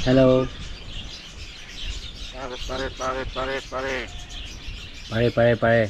Hello. Pare. Pare. Pare. Pare. Pare. Pare.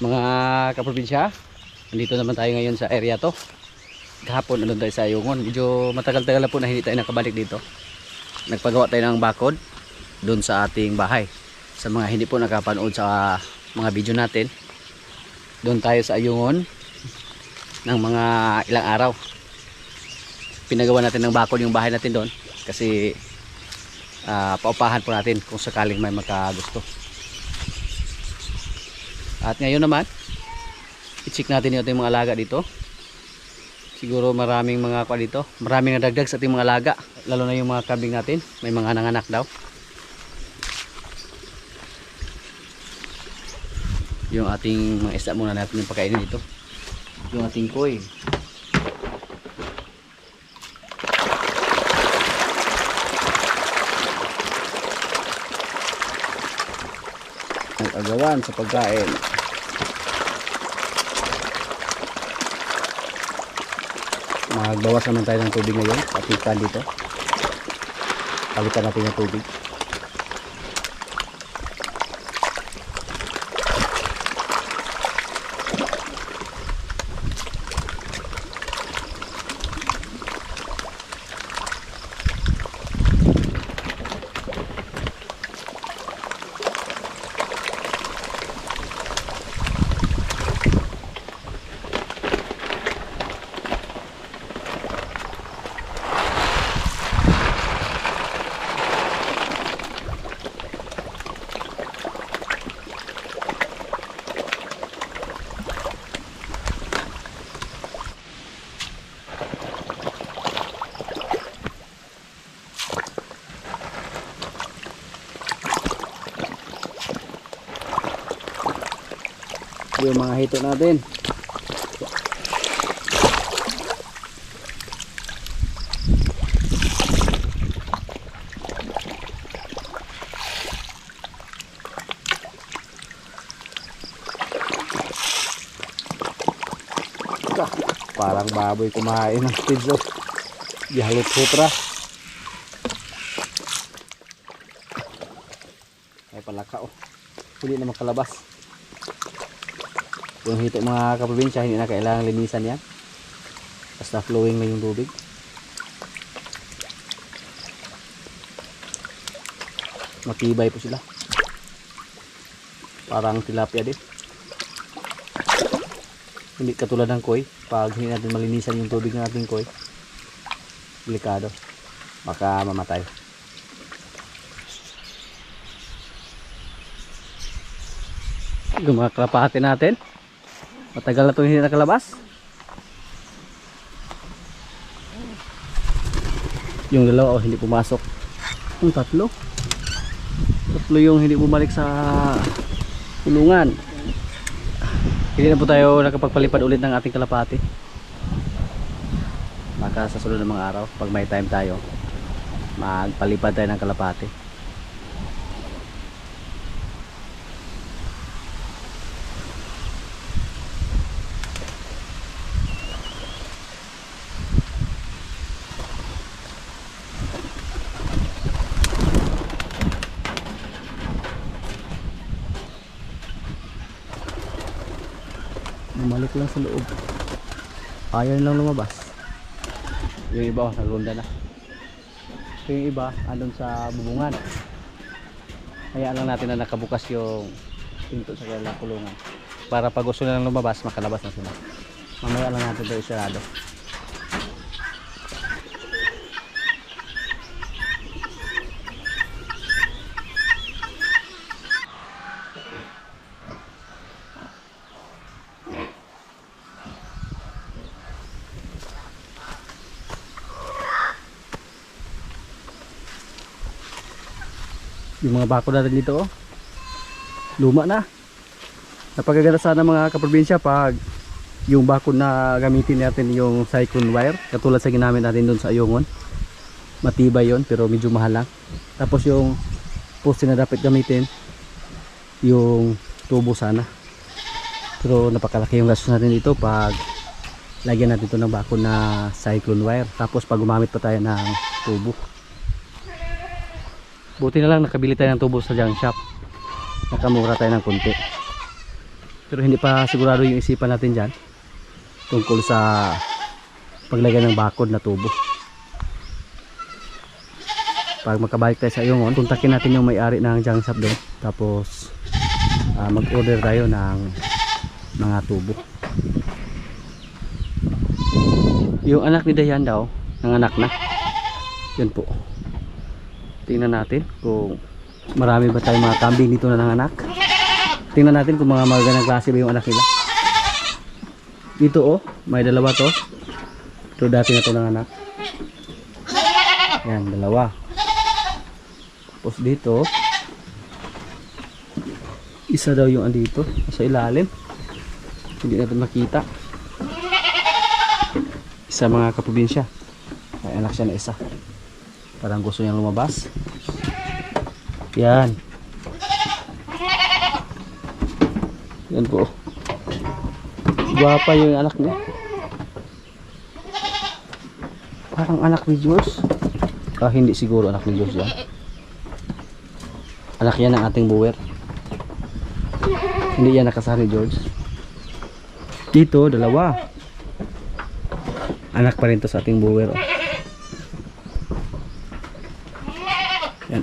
Mga kaprobinsya, nandito naman tayo ngayon sa area to. Kahapon nandun tayo sa Ayungon. Medyo matagal-tagal na po na hindi tayo nakabalik dito. Nagpagawa tayo ng bakod doon sa ating bahay. Sa mga hindi po nakapanood sa mga video natin, doon tayo sa Ayungon ng mga ilang araw. Pinagawa natin ng bakod yung bahay natin doon kasi paupahan po natin kung sakaling may makagusto. At ngayon naman, i-check natin yung ating mga alaga dito. Siguro maraming mga kwa dito, maraming nadagdag sa ating mga alaga, lalo na yung mga kambing natin, may mga nanganak daw. Yung ating mga isda muna natin yung pakainin dito. Yung ating koi. Ang agawan sa pagkain. Magbawas naman tayo ng tubig ngayon. Patikan dito. Palitan natin yung tubig. Yung mga hito natin. Parang baboy kumain ng pizza. Gihalot-hutra. Ay palaka oh. Hindi na makalabas. Yung hito mga kaprobinsya, hindi na kailangang linisan yan. Basta flowing na yung tubig. Matibay po sila. Parang tilapia din. Hindi katulad ng koi. Pag hindi natin malinisan yung tubig ng ating koi, delikado. Baka mamatay. Yung mga kalapate natin, matagal na itong hindi nakalabas. Yung dalawa hindi pumasok. Yung tatlo yung hindi bumalik sa kulungan. Hindi na po tayo nakapagpalipad ulit ng ating kalapate. Baka sa sunod ng mga araw, pag may time tayo, magpalipad tayo ng kalapate. Bumalik lang sa loob. Ayaw lang lumabas. Yung iba nagrunda na. Yung iba andun sa bubungan. Hayaan lang natin na nakabukas yung pinto sa kanilang kulungan. Para pag gusto nilang lumabas, makalabas na sila. Mamaya lang natin ito isarado. Yung mga bako natin dito, oh. Luma na. Napakaganda sana mga kaprobinsya pag yung bako na gamitin natin yung cyclone wire. Katulad sa ginamit natin doon sa Ayungon. Matibay yon pero medyo mahal lang. Tapos yung poste na dapat gamitin, yung tubo sana. Pero napakalaki yung gastos natin dito pag lagyan natin ito ng bako na cyclone wire. Tapos pag gumamit pa tayo ng tubo. Buti na lang nakabili tayo ng tubo sa junk shop. Nakamura tayo ng konti. Pero hindi pa sigurado yung isipan natin dyan tungkol sa paglagay ng bakod na tubo. Pag makabalik tayo sa Ayungon, kontakin natin yung may-ari ng junk shop doon. Tapos mag-order tayo ng mga tubo. Yung anak ni Dayan daw, nanganak na. Yan po. Tingnan natin kung marami ba tayong mga kambing dito na nanganak. Tingnan natin kung mga magandang klase ba yung anak nila. Dito oh, may dalawa to. Ito dati na to nanganak. Yan, dalawa. Tapos dito, isa daw yung andito, sa ilalim. Hindi natin makita. Isa mga kaprobinsya. May anak siya na isa. Parang gusto niyang lumabas. Yan. Yan po. Guwapa yung anak niya. Parang anak ni George. Hindi siguro anak ni George yan. Anak yan ng ating buwer. Hindi yan nakasama ni George. Dito, dalawa. Anak pa rin to sa ating buwer. Oh. Yan.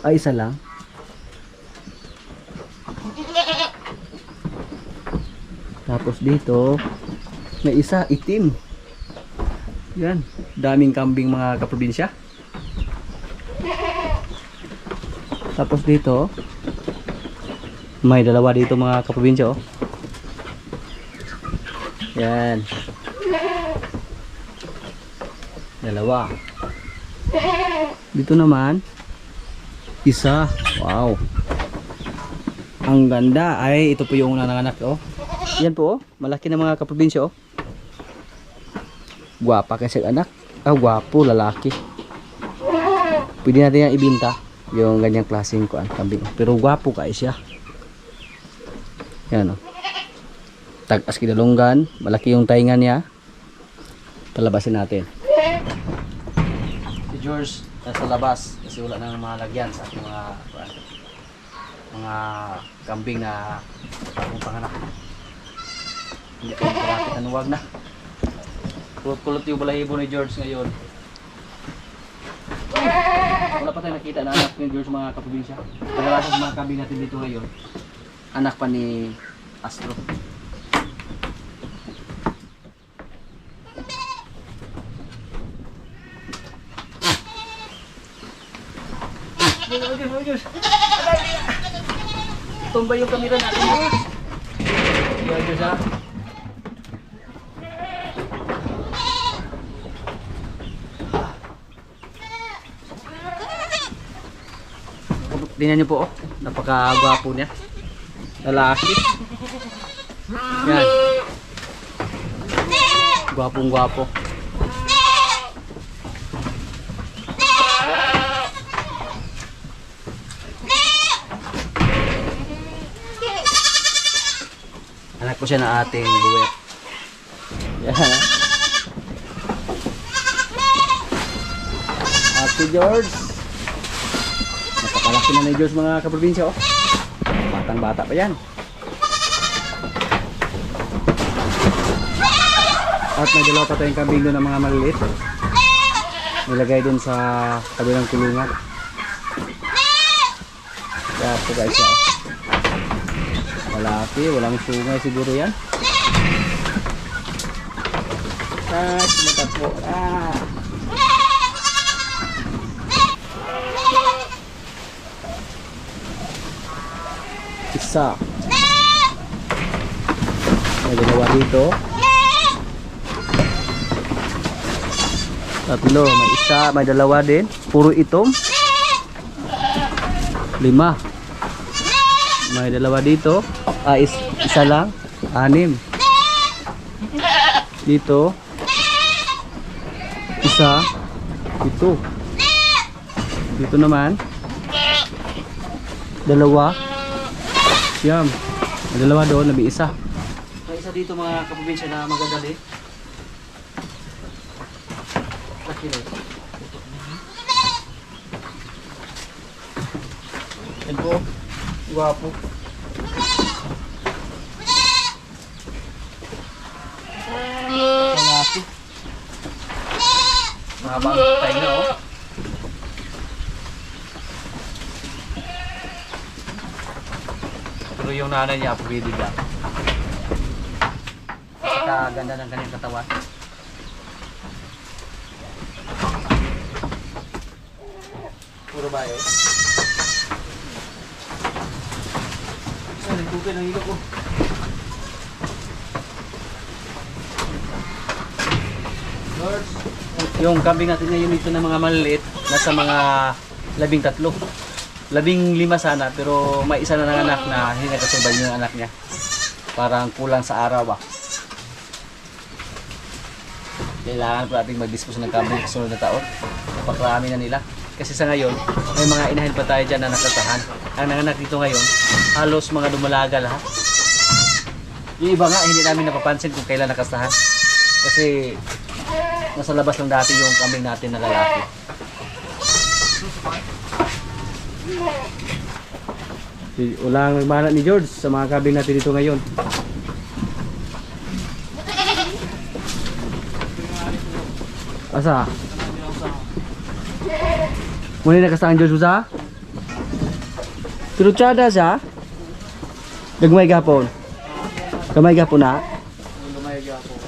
Ay, isa lang. Tapos dito, may isa, itim. Yan. Daming kambing mga kaprobinsya. Tapos dito, may dalawa dito mga kaprobinsya. Oh. Yan. Dalawa. Dito naman, isa. Wow. Ang ganda. Ay, ito po yung unang nanganak. Oh. Yan po, oh. Malaki na mga kaprobinsya. Oh. Guwapa kasi anak. Guwapo, lalaki. Pwede natin yung ibinta. Yung ganyang klaseng kambing. Pero guwapo ka siya. Yan, oh. Tag-as kinalunggan. Malaki yung tainga niya. Palabasin natin. Si George nasa labas kasi wala nang mga lagyan sa ating mga kambing na bagong panganak. Hindi ko malapit na huwag na. Kulot-kulot yung balahibo ni George ngayon. Wala pa tayo nakita na anak ni George mga kaprobinsya. Kadalasan mga kambing natin dito ngayon, anak pa ni Astro. Tumba yung kamera natin, George. George ha. Tingnan niyo po, oh. Napakagwapo niya. Lalaki. Yan. Gwapong gwapo. Anak ko siya na ating buwet. Yan. Ate George. Napakalaki na ni George mga kaprobinsya. Oh. Batang bata pa yan. At may dalawa pa tayong kambing doon ng mga maliliit. Nilagay doon sa kabilang kulungan. Kaya po guys siya. Malaki, walang sungay siguro yan. Sumatat po. Isa. May dalawa dito. Tatlo, may isa, may dalawa din. Puro itom. 5. May 2 dito. Isa lang. 6. Dito. Isa. Ito. Dito naman. 2. Siyam. May 2 doon, nabi isa. May isa dito mga kaprobinsya na magagali. Laki na ito. Yan po. Guwapo. Lalaki. Mahabang tayo na oh. Pero yung nanay niya, pwede lang. Saka ganda ng kanyang katawan. Puro ba eh? Saan nagkukay ng hilo ko? Yung kambing natin ngayon ito na mga maliliit, nasa mga 13. 15 sana, pero may isa na nanganak na hindi nakasurvive yung anak niya. Parang kulang sa araw Kailangan po natin mag-dispose ng kambing sa sunod na taon. Napakarami na nila. Kasi sa ngayon, may mga inahin pa tayo dyan na nakasahan. Ang nanganak dito ngayon, halos mga dumalaga lahat. Yung iba nga, hindi namin napapansin kung kailan nakasahan. Kasi nasa labas lang dati yung kambing natin na lalaki. Walang nagmana ni George sa mga kambing natin dito ngayon. Asa? Muna nakasahan George usa? Tirutsada siya? Gagmay gapon? Gamay gapon na? Gamay gapon.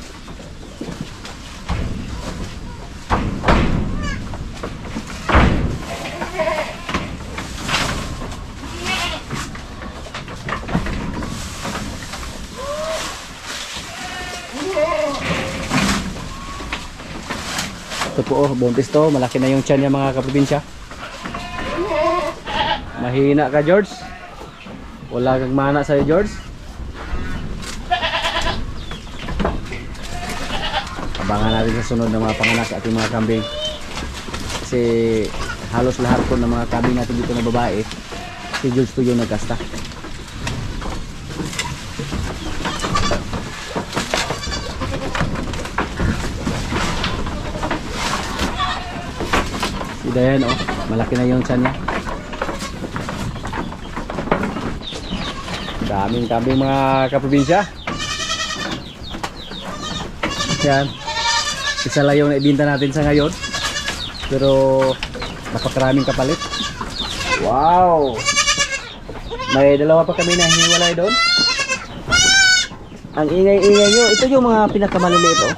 Ito po buntis to, malaki na yung tiyan niya mga kaprobinsya. Mahina ka George. Wala kang mana sa'yo George. Abangan natin sa sunod ng mga panganak sa ating mga kambing. Kasi halos lahat po ng mga kambing natin dito na babae, si George po yung nagkasta. Si Dayan malaki na yung tiyan niya. Daming kambing mga kaprobinsya. Yan. Isa lang yung naibinta natin sa ngayon. Pero napakaraming kapalit. Wow! May 2 pa kami na hiniwalay doon. Ang ingay-ingay nyo. Ito yung mga pinakamaliliit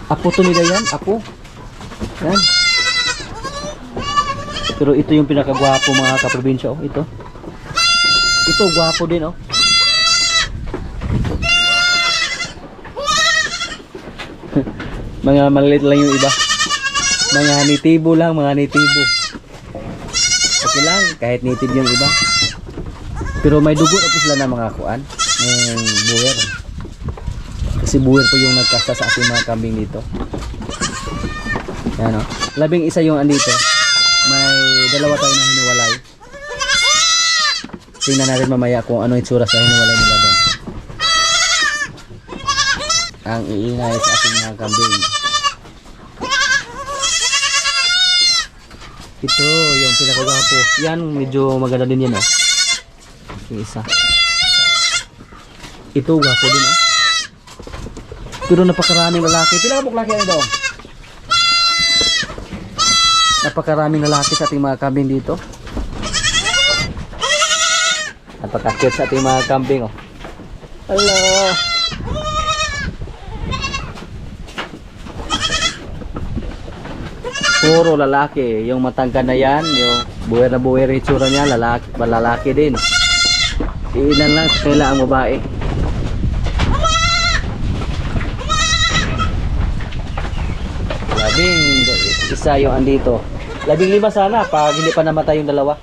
Apo to nila yan. Apo. Yan. Pero ito yung pinakagwapo mga kaprobinsya Ito. Ito gwapo din Mga maliit lang yung iba. Mga nitibo lang, mga nitibo. Okay lang, kahit native yung iba. Pero may dugo na po sila na mga kuan. Ng buwer. Kasi buwer po yung nagkasta sa ating mga kambing dito. Yan 11 yung andito. May 2 tayo na hiniwalay. Tingnan natin mamaya kung ano yung itsura sa hiniwalay nila doon. Ang iingay sa ating mga kambing. Ito yung pinakagwapo. Yan medyo maganda din yan yung isa. Ito gwapo din Pero napakaraming lalaki. Pila ka laki daw? Napakaraming lalaki sa ating mga kambing dito. Napaka-cute sa ating mga kambing Hello. Puro lalaki. Yung matangkad na yan, yung buwer na buwer itsura niya, lalaki din. Iilan lang sila ang babae. Labing isa yung andito. 15 sana pag hindi pa namatay yung dalawa.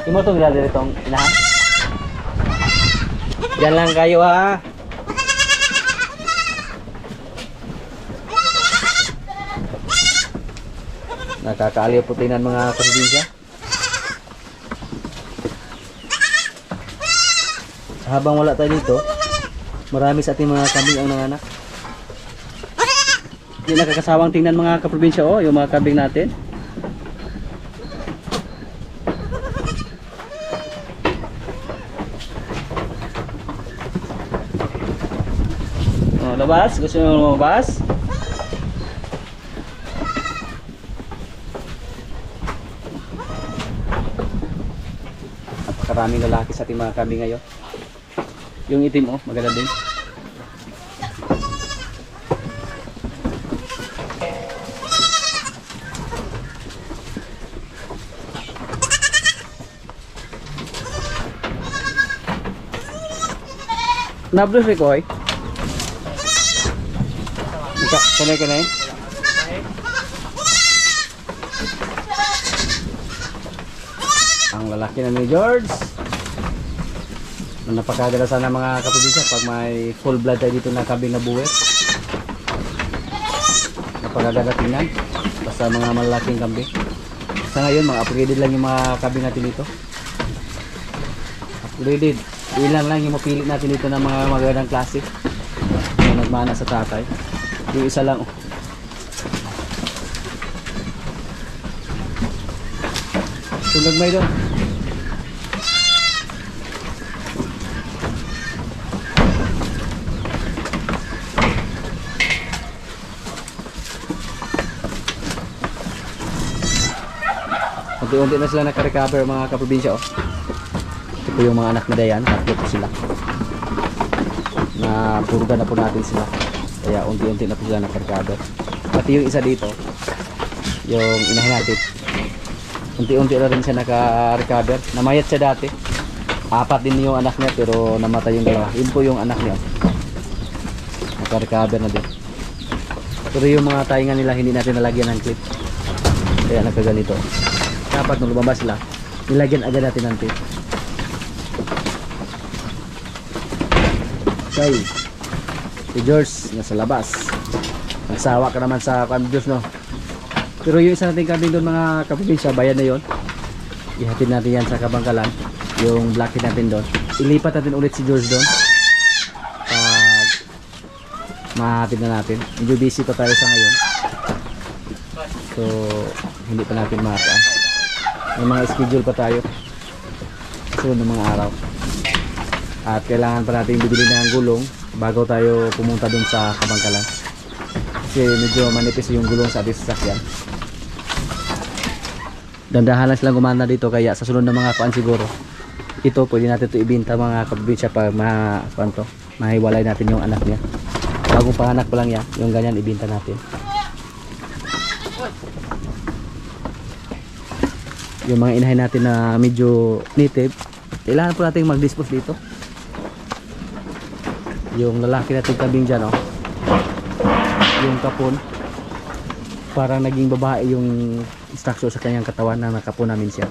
Yung mo itong nilalari itong inahan. Diyan lang kayo ha. Nakakaaliw po tingnan mga kaprobinsya. Habang wala tayo dito, marami sa ating mga kambing ang nanganak. Hindi nakakasawang tingnan mga kaprobinsya, oh, yung mga kambing natin. Oh, labas, gusto nyo lumabas? Napakaraming lalaki sa ating mga kambing ngayon. Yung itim, oh, maganda din. Nablos rin ko, eh. Kanay. Ang lalaki na ni George. Napakaganda sana mga kaprobinsya pag may full blood tayo dito na kambing na buwet. Napakaganda tingnan. Basta mga malalaking kambing. Sa ngayon, mga upgraded lang yung mga kambing natin dito. Upgraded. Ilan lang yung mapili natin dito ng mga magandang klase na nagmana sa tatay. Yung isa lang, oh. Tungag may doon. Unti-unti na sila naka-recover mga kaprobinsya, oh. Ito yung mga anak na Dayan, tatlo po sila. Napurga na po natin sila. Kaya unti-unti na po sila naka-recover. Pati yung isa dito, yung inahin natin, unti-unti na rin siya naka-recover. Namayat siya dati. 4 din yung anak niya pero namatay yung dalawa. Yun po yung anak niya. Naka-recover na din. Pero yung mga tainga nila hindi natin nalagyan ng clip. Kaya nagkaganito. Dapat nung lumabas sila, nilagyan agad natin ng clip. Okay. Si George nasa labas. Nagsawa ka naman sa Diyos, no? Pero yung isa nating kambing doon mga kaprobinsya, bayan na yon. Ihatid natin yan sa Kabangkalan. Yung blackhead natin doon. Ilipat natin ulit si George doon. Pag mahatid na natin. Medyo busy pa tayo sa ngayon. So, hindi pa natin makaan. May mga schedule pa tayo. Sunod ng mga araw. At kailangan pa natin bibili ng gulong bago tayo pumunta doon sa Kabangkalan. Kasi medyo manipis yung gulong sa ating sasakyan. Dandahan lang silang gumana dito kaya sa sunod ng mga kuan siguro. Ito pwede natin ito ibenta mga kaprobinsya pag mahiwalay natin yung anak niya. Bagong panganak pa lang yan, yung ganyan ibenta natin. Yung mga inahin natin na medyo native, kailangan po natin mag-dispose dito. Yung lalaki natin kambing dyan, oh. Yung kapon, parang naging babae yung structure sa kanyang katawan na nakapon namin siya.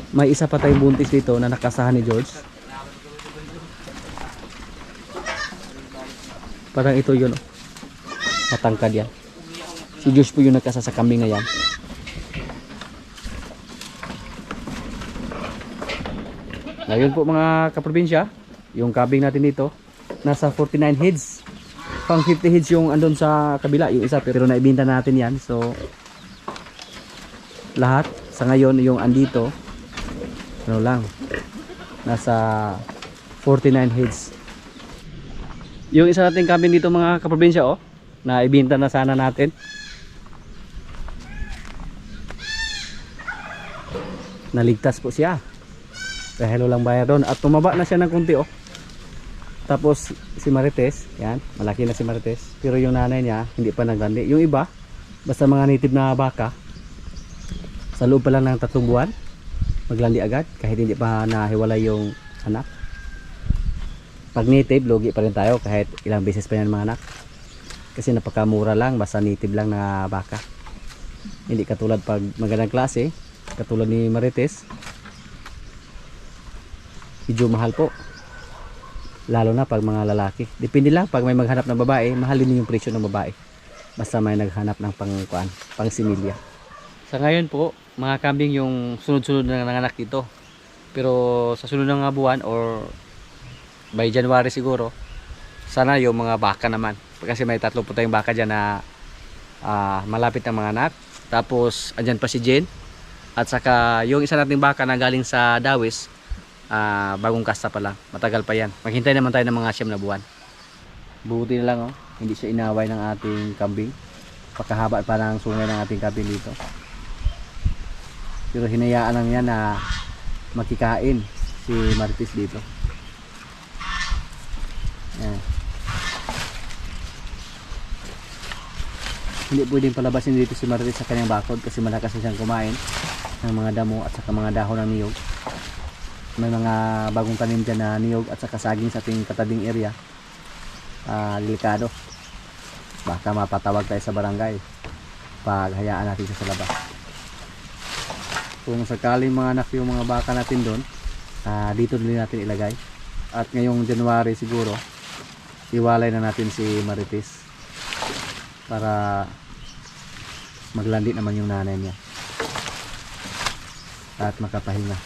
May isa pa tayong buntis dito na nakasahan ni George. Parang ito yun, oh. Matangkad yan. Si George po yung nagkasa sa kambing na yan. Ngayon po mga kaprobinsya, yung kambing natin dito nasa 49 heads. Pang 50 heads yung andun sa kabila, yung isa, pero naibinta natin yan. So lahat sa ngayon yung andito ano lang, nasa 49 heads. Yung isa nating kambing dito mga kaprobinsya, oh, na ibinta na sana natin. Naligtas po siya dahil walang bayad doon at tumaba na siya ng kunti, oh. Tapos si Marites, yan, malaki na si Marites, pero yung nanay niya hindi pa naglandi. Yung iba, basta mga native na baka, sa loob pa lang ng 3 buwan maglandi agad kahit hindi pa nahiwalay yung anak. Pag native, logi pa rin tayo kahit ilang beses pa yan mga anak. Kasi napakamura lang, basta native lang na baka. Hindi katulad pag magandang klase, katulad ni Marites, medyo mahal po. Lalo na pag mga lalaki. Depende lang, pag may maghanap ng babae, mahal din yung presyo ng babae. Basta may naghanap ng pang similya. Sa ngayon po, mga kambing yung sunod-sunod na nanganak dito. Pero sa sunod na buwan or by January siguro, sana yung mga baka naman. Kasi may 3 po tayong baka dyan na malapit na mga anak. Tapos andyan pa si Jen. At saka yung isa nating baka na galing sa Dawis, bagong kasta pa lang. Matagal pa yan. Maghintay naman tayo ng mga 9 na buwan. Buti na lang, oh, hindi siya inaway ng ating kambing. Pagkahaba pa ng sungay ng ating kambing dito. Pero hinayaan lang yan na makikain si Marites dito. Yan. Hindi pwedeng palabasin dito si Marites sa kanyang bakod kasi malakas siyang kumain ng mga damo at saka mga dahon ng niyog. May mga bagong tanim dyan na niyog at saka saging sa ating katabing area. Delikado. Baka mapatawag tayo sa barangay pag hayaan natin siya sa labas. Kung sakaling mga anak yung mga baka natin doon, dito din natin ilagay. At ngayong January siguro, iwalay na natin si Marites para maglandi naman yung nanay niya at makapahinga.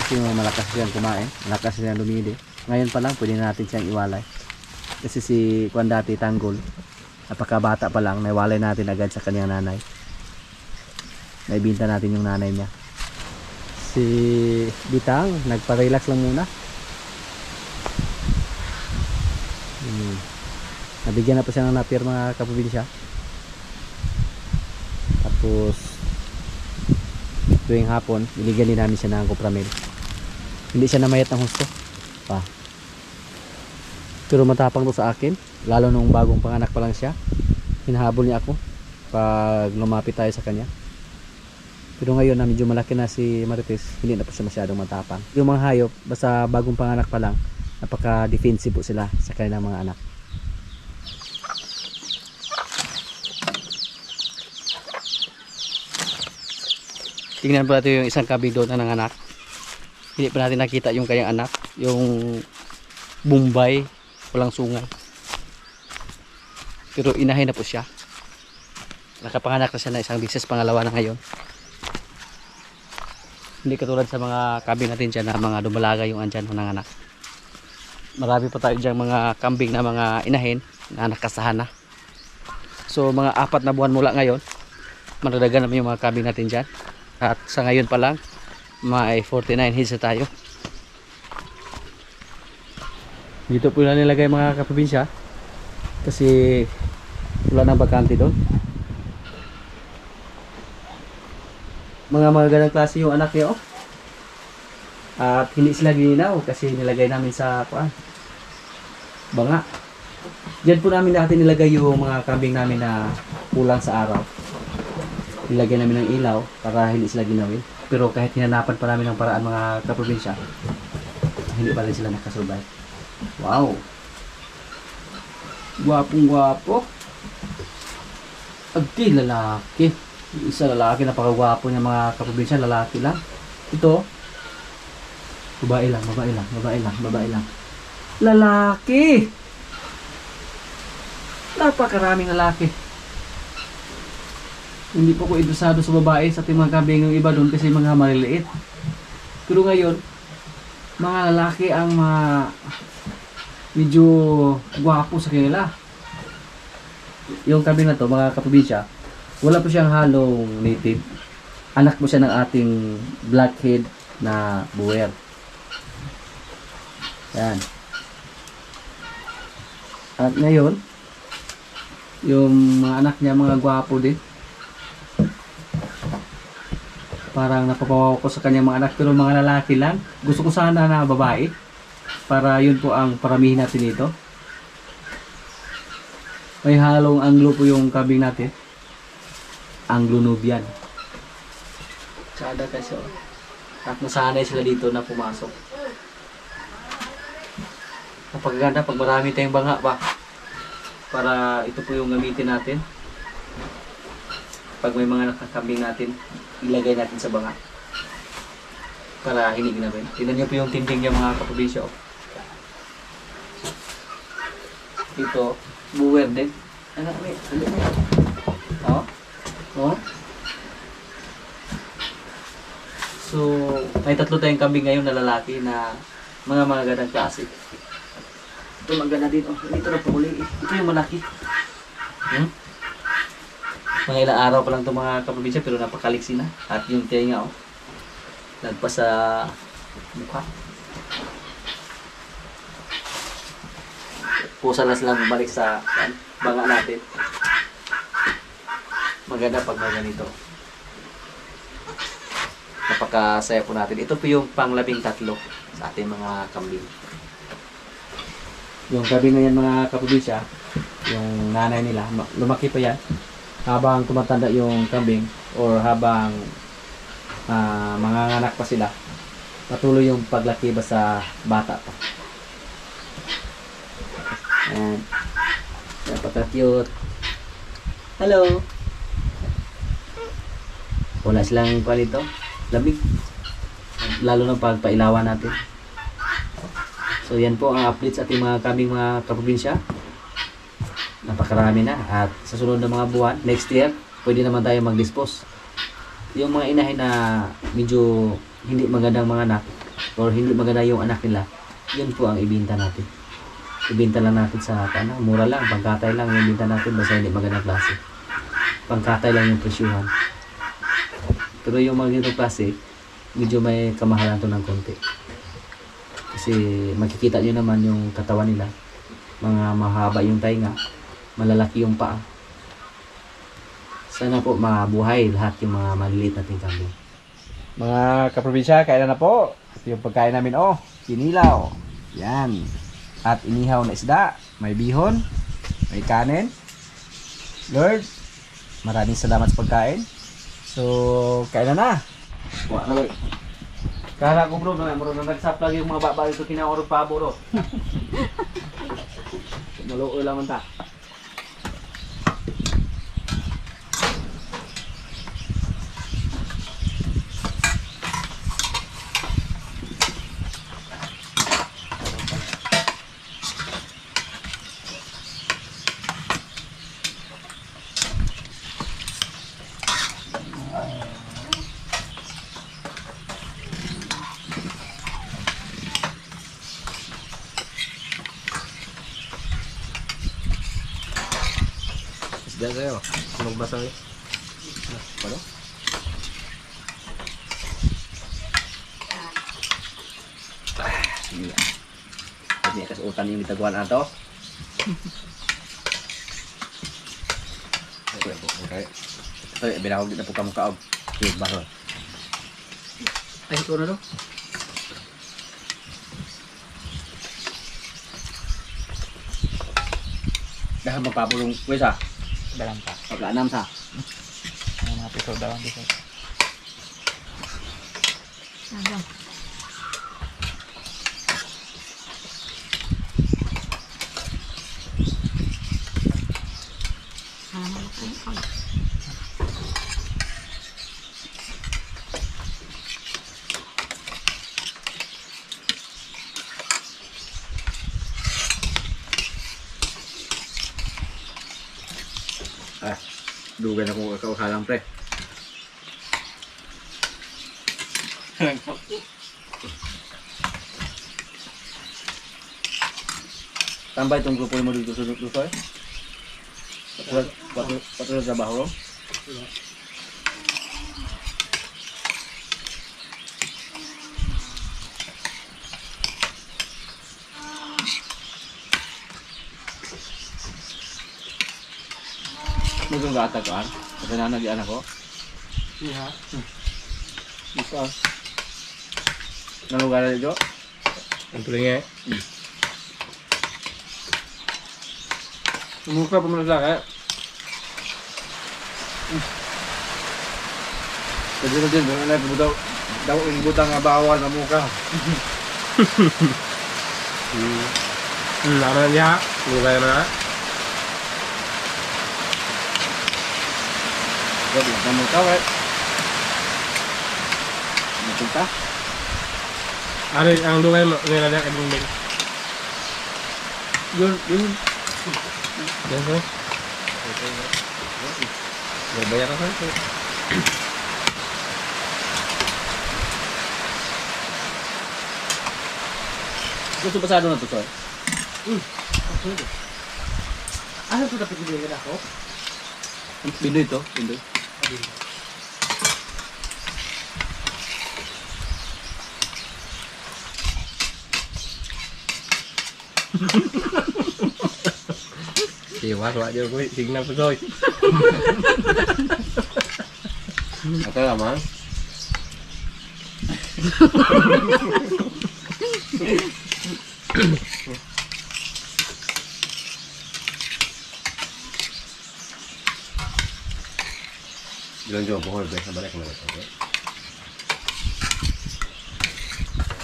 Kasi malakas siyang kumain, malakas siyang lumidi. Ngayon pa lang pwede na natin siyang iwalay. Kasi si Kwan dati Tanggol, napakabata pa lang, naiwalay natin agad sa kanyang nanay. Naibinta natin yung nanay niya. Si Bitang, nagpa-relax lang muna. Nabigyan na pa siya ng napir mga kaprobinsya. Tapos tuwing hapon, binigyan din namin siya ng kopramil. Hindi siya namayat ng husto. Pero matapang to sa akin, lalo nung bagong panganak pa lang siya. Hinahabol niya ako pag lumapit tayo sa kanya. Pero ngayon na medyo malaki na si Marites, hindi na po siya masyadong matapang. Yung mga hayop, basta bagong panganak pa lang, napaka-defensive po sila sa kanilang mga anak. Tingnan po natin yung isang kambing doon na nanganak. Hindi pa natin nakita yung kanyang anak, yung Bombay, walang sungay. Pero inahin na po siya. Nakapanganak na siya na isang beses, pangalawa na ngayon. Hindi katulad sa mga kambing natin dyan na mga dumalaga yung andyan ng anak. Marami pa tayo dyan mga kambing na mga inahin na nakasahan na. So mga 4 na buwan mula ngayon, madadagan naman yung mga kambing natin dyan. At sa ngayon pa lang, may 49 heads na tayo. Dito po na nilagay mga kaprobinsya kasi wala nang bakante doon. Mga magagandang klase yung anak niya, oh. At hindi sila gininaw kasi nilagay namin sa banga. Diyan po namin natin nilagay yung mga kambing namin na kulang sa araw. Nilagay namin ng ilaw para hindi sila ginawin. Pero kahit hinanapan pa namin ng paraan mga kaprobinsya, hindi pa rin sila nakasurvive. Wow! Gwapong gwapo. Agti lalaki. Isa lalaki, napakagwapo niya mga kaprobinsya, lalaki lang. Ito, babae lang, babae lang, babae lang, babae lang. Lalaki! Napakaraming lalaki. Hindi po ko interesado sa babae sa ating mga kambing ng iba doon kasi mga maliliit. Pero ngayon, mga lalaki ang medyo gwapo sa kanila. Yung kambing na to, mga kaprobinsya, wala po siyang halong native. Anak po siya ng ating blackhead na boer. Yan. At ngayon, yung mga anak niya, mga gwapo din. Parang napapawaw ko sa kanyang mga anak, pero mga lalaki lang. Gusto ko sana na babae para yun po ang paramihin natin dito. May halong Anglo po yung kambing natin, Anglo-Nubian. Tsada kasi, oh. At nasanay sila dito na pumasok. Napagaganda pag marami tayong banga ba. para ito po yung gamitin natin. Pag may mga nakakambing natin, ilagay natin sa banga. Para hinig na rin. Tignan niyo po yung tinding niya mga kaprobinsya. Oh. Ito, buwer din. Ano kami? Oh. Oh. So, may tatlo tayong kambing ngayon na lalaki na mga magagandang klase. Ito maganda din. Oh, ito na pumuli. Ito yung malaki. Mga ilang araw pa lang itong mga kaprobinsya pero napakaliksi na. At yung tenga, oh, nagpa sa mukha. Pusa na silang bumalik sa banga natin. Maganda pag may ganito. Napakasaya po natin. Ito po yung pang-13 sa ating mga kambing. Yung kambing na yan mga kaprobinsya, yung nanay nila, lumaki pa yan. Habang tumatanda yung kambing or habang mga anak pa sila, patuloy yung paglaki ba sa bata pa. Ayan. Napaka-cute. Hello! Wala silang palito. Lamig. Lalo na pagpailawan natin. So yan po ang update sa ating mga kambing mga kaprobinsya. Napakarami na. At sa sunod na mga buwan, next year, pwede naman tayo mag-dispose. Yung mga inahin na medyo hindi magandang mga anak or hindi maganda yung anak nila, yun po ang ibinta natin. Ibinta lang natin sa mura lang, pangkatay lang yung ibinta natin basta hindi magandang klase. Pangkatay lang yung presyuhan. Pero yung mga ganitong klase, medyo may kamahalan to ng konti. Kasi makikita nyo naman yung katawan nila. Mga mahaba yung tainga, malalaki yung paa. Sana po mabuhay lahat yung mga maliliit nating kambing. Mga kaprobinsya, kailan na po? Ito yung pagkain namin, oh. Kinilaw. Yan. At inihaw na isda. May bihon. May kanin. Lord, maraming salamat sa pagkain. So, kailan na? Kala ko bro, muro na nagsaplag yung mga baba ito kinaorog pa bro. Maluoy lang man ta. Isda sa'yo. Sunog ba sa'yo? Ano? Sige. Hindi kasi utan yung bitagwan ato. Okay. So, binawag din na po kamukaog. Yung bahol. Ay, ito na do. Dahil magpapulong kwesa. Dalam pa. Pagkaanam sa. Ang mga piso daw. Piso. Dugan ako kakausalang pre. Tambay itong grupo mo dito sa Lusoy? Patulad sa trabaho? Nagong gata ko an? Kasi nanagyan ako? Iya. Isa. Nalugar na dito? Ang tuloy nga. Sumuka pa mo na sa Kasi na din, doon na butaw. Daw yung butang nga bawal na muka. Lara niya. Mulai na. Jadi, kamu tahu ya? Cinta? Ano ang dungay mo nilalak ang dungay? Yun. Yan ko. Bayar ka sa. Gusto pasado na to, sir? Ano to dapat ibigay ako? Pindoy to, pindoy. Siwas wa jud ko signal ko soy. Ito naman. Bilang jawab bohol, biasa balik na ito.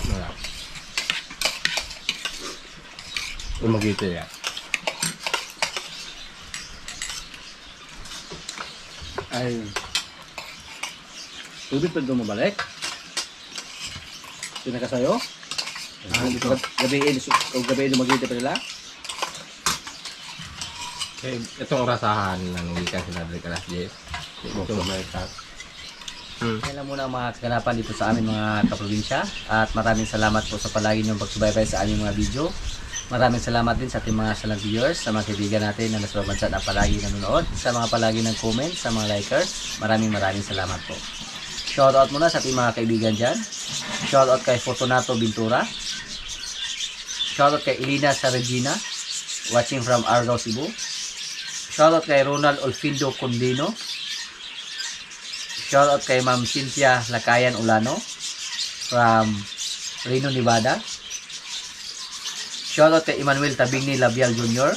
Wala. Umagito ya. Ay. Tubig pa doon mabalik? Pinaka sa'yo? Gabi lumagita pa nila? Eh, itong rasahan ng gikan sila dari kelas J. Ito mereka. Yan lang muna ang mga kaganapan dito sa amin mga kaprobinsya. At maraming salamat po sa palagi niyong pagsubaybay sa aming mga video. Maraming salamat din sa ating mga salang viewers, sa mga kaibigan natin na nasa bansa na palagi nanonood, sa mga palagi ng comment, sa mga likers. Maraming salamat po. Shoutout muna sa ating mga kaibigan dyan. Shoutout kay Fortunato Bintura. Shoutout kay Elina Saragina, watching from Argao, Cebu. Shoutout kay Ronald Olfindo Condino. Shoutout kay Ma'am Cynthia Lakayan Ulano from Reno, Nevada. Shoutout kay Emmanuel Tabingni Labial Jr.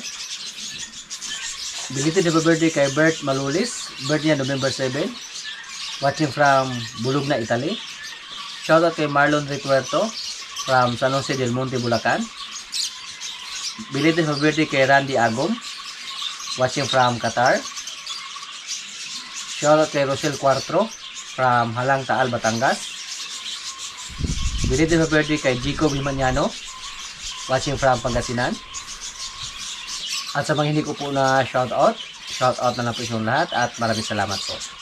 Belated happy birthday kay Bert Malulis. Birthday niya November 7. Watching from Bulugna, Italy. Shoutout kay Marlon Retuerto from San Jose del Monte, Bulacan. Belated happy birthday kay Randy Agom. Watching from Qatar. Shoutout kay Rosel Cuartro from Halang Taal, Batangas. Belated happy birthday kay Jico Bimaniano, watching from Pangasinan. At sa mga hindi ko po na shoutout na lang po inyong lahat at maraming salamat po.